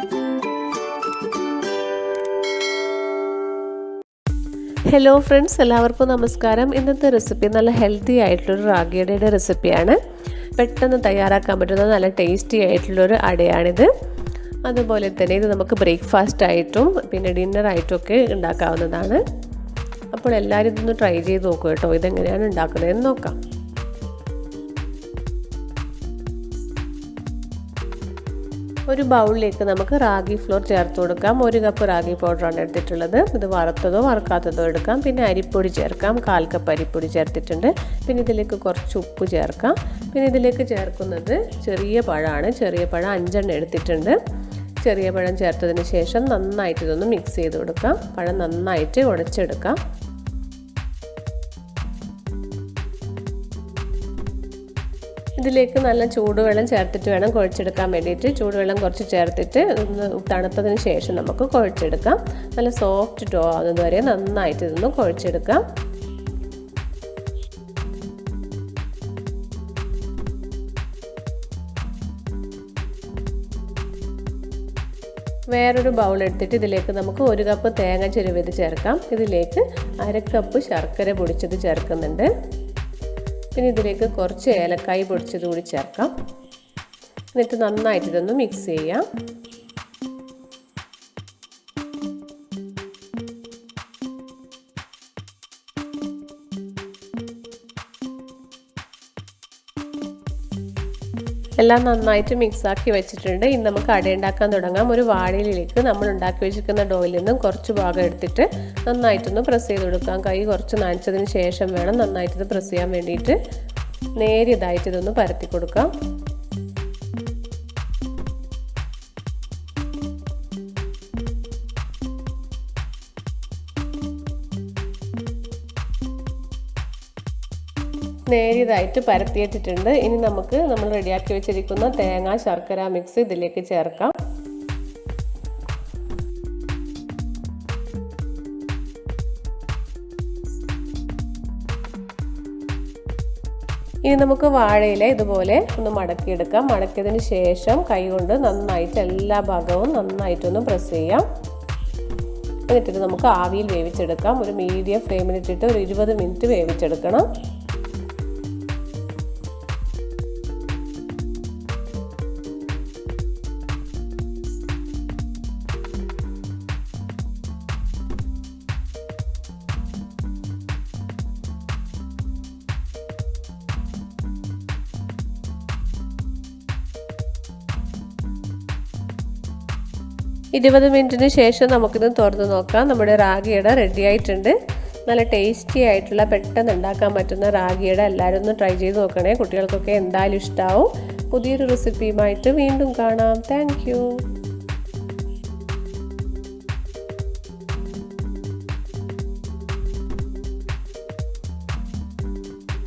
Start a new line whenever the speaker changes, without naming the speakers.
Hello friends, എല്ലാവർക്കും നമസ്കാരം. ഇന്നത്തെ റെസിപ്പി നല്ല ഹെൽത്തി ആയിട്ടുള്ളൊരു റാഗി അടയുടെ റെസിപ്പിയാണ്. പെട്ടെന്ന് തയ്യാറാക്കാൻ പറ്റുന്ന നല്ല ടേസ്റ്റി ആയിട്ടുള്ളൊരു അടയാണിത്. അതുപോലെ തന്നെ ഇത് നമുക്ക് ബ്രേക്ക്ഫാസ്റ്റ് ആയിട്ടും പിന്നെ ഡിന്നറായിട്ടും ഒക്കെ ഉണ്ടാക്കാവുന്നതാണ്. അപ്പോൾ എല്ലാവരും ഇതൊന്ന് ട്രൈ ചെയ്ത് നോക്കൂ കേട്ടോ. ഇതെങ്ങനെയാണ് ഉണ്ടാക്കുന്നതെന്ന് നോക്കാം. ഒരു ബൗളിലേക്ക് നമുക്ക് റാഗി ഫ്ലോർ ചേർത്ത് കൊടുക്കാം. 1 കപ്പ് റാഗി പൗഡറാണ് എടുത്തിട്ടുള്ളത്. ഇത് വറുത്തതോ വറുക്കാത്തതോ എടുക്കാം. പിന്നെ അരിപ്പൊടി ചേർക്കാം. 1/4 കപ്പ് അരിപ്പൊടി ചേർത്തിട്ടുണ്ട്. പിന്നെ ഇതിലേക്ക് കുറച്ച് ഉപ്പ് ചേർക്കാം. പിന്നെ ഇതിലേക്ക് ചേർക്കുന്നത് ചെറിയ പഴമാണ്. ചെറിയ പഴം 5 എണ്ണം എടുത്തിട്ടുണ്ട്. ചെറിയ പഴം ചേർത്തതിന് ശേഷം നന്നായിട്ട് ഇതൊന്ന് മിക്സ് ചെയ്ത് കൊടുക്കാം. പഴം നന്നായിട്ട് ഉടച്ചെടുക്കാം. ഇതിലേക്ക് നല്ല ചൂടുവെള്ളം ചേർത്തിട്ട് വേണം കുഴച്ചെടുക്കാൻ വേണ്ടിയിട്ട്. ചൂടുവെള്ളം കുറച്ച് ചേർത്തിട്ട് ഒന്ന് തണുത്തതിന് ശേഷം നമുക്ക് കുഴച്ചെടുക്കാം. നല്ല സോഫ്റ്റ് ഡോ ആവുന്നത് വരെ നന്നായിട്ട് ഇതൊന്ന് കുഴച്ചെടുക്കാം. വേറൊരു ബൗൾ എടുത്തിട്ട് ഇതിലേക്ക് നമുക്ക് 1 കപ്പ് തേങ്ങ ചിരവിയത് ചേർക്കാം. ഇതിലേക്ക് 1/2 കപ്പ് ശർക്കര പൊടിച്ചത് ചേർക്കുന്നുണ്ട്. പിന്നെ ഇതിലേക്ക് കുറച്ച് ഏലക്കായ് പൊടിച്ചത് കൂടി ചേർക്കാം. എന്നിട്ട് നന്നായിട്ട് ഇതൊന്ന് മിക്സ് ചെയ്യാം. എല്ലാം നന്നായിട്ട് മിക്സാക്കി വെച്ചിട്ടുണ്ട്. ഇനി നമുക്ക് അട ഉണ്ടാക്കാൻ തുടങ്ങാം. ഒരു വാഴയിലേക്ക് നമ്മൾ ഉണ്ടാക്കി വെച്ചിരിക്കുന്ന ഡോയിൽ നിന്നും കുറച്ച് ഭാഗം എടുത്തിട്ട് നന്നായിട്ടൊന്ന് പ്രസ് ചെയ്ത് കൊടുക്കാം. കൈ കുറച്ച് നനച്ചതിന് ശേഷം വേണം നന്നായിട്ടത് പ്രസ് ചെയ്യാൻ വേണ്ടിയിട്ട്. നേരിയതായിട്ട് ഇതൊന്ന് പരത്തി കൊടുക്കാം. നേരിയതായിട്ട് പരത്തിയിട്ടിട്ടുണ്ട്. ഇനി നമുക്ക് നമ്മൾ റെഡിയാക്കി വെച്ചിരിക്കുന്ന തേങ്ങ ശർക്കര മിക്സ് ഇതിലേക്ക് ചേർക്കാം. ഇനി നമുക്ക് വാഴയില ഇതുപോലെ ഒന്ന് മടക്കിയെടുക്കാം. മടക്കിയതിന് ശേഷം കൈ കൊണ്ട് നന്നായിട്ട് എല്ലാ ഭാഗവും നന്നായിട്ടൊന്ന് പ്രസ് ചെയ്യാം. എന്നിട്ട് നമുക്ക് ആവിയിൽ വേവിച്ചെടുക്കാം. ഒരു മീഡിയം ഫ്ലെയിമിലിട്ടിട്ട് ഒരു 20 മിനിറ്റ് വേവിച്ചെടുക്കണം. ഇരുപത് മിനിറ്റിന് ശേഷം നമുക്കിത് തുറന്ന് നോക്കാം. നമ്മുടെ റാഗിയട റെഡി ആയിട്ടുണ്ട്. നല്ല ടേസ്റ്റി ആയിട്ടുള്ള പെട്ടെന്ന് ഉണ്ടാക്കാൻ പറ്റുന്ന റാഗിയട എല്ലാവരും ഒന്ന് ട്രൈ ചെയ്ത് നോക്കണേ. കുട്ടികൾക്കൊക്കെ എന്തായാലും ഇഷ്ടമാവും. പുതിയൊരു റെസിപ്പിയുമായിട്ട് വീണ്ടും കാണാം. താങ്ക്